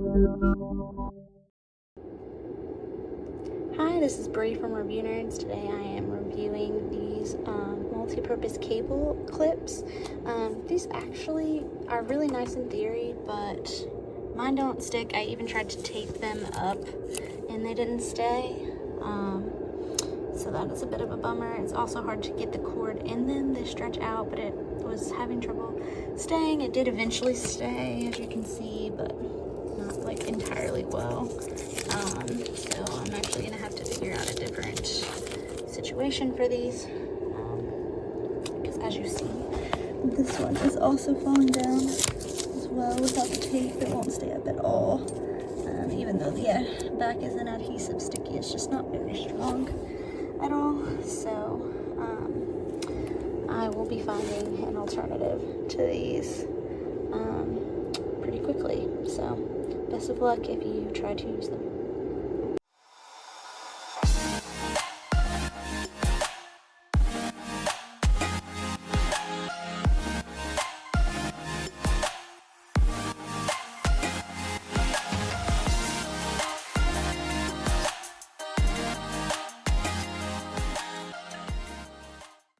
Hi, this is Bree from Review Nerds. Today I am reviewing these multi-purpose cable clips. These actually are really nice in theory, but mine don't stick. I even tried to tape them up and they didn't stay. So that is a bit of a bummer. It's also hard to get the cord in them. They stretch out, but it was having trouble staying. It did eventually stay, as you can see, but not like entirely well. So I'm actually gonna have to figure out a different situation for these, because as you see, this one is also falling down as well. Without the tape, it won't stay up at all. Even though the back isn't adhesive sticky, it's just not very strong at all. So I will be finding an alternative to these pretty quickly. So best of luck if you try to use them.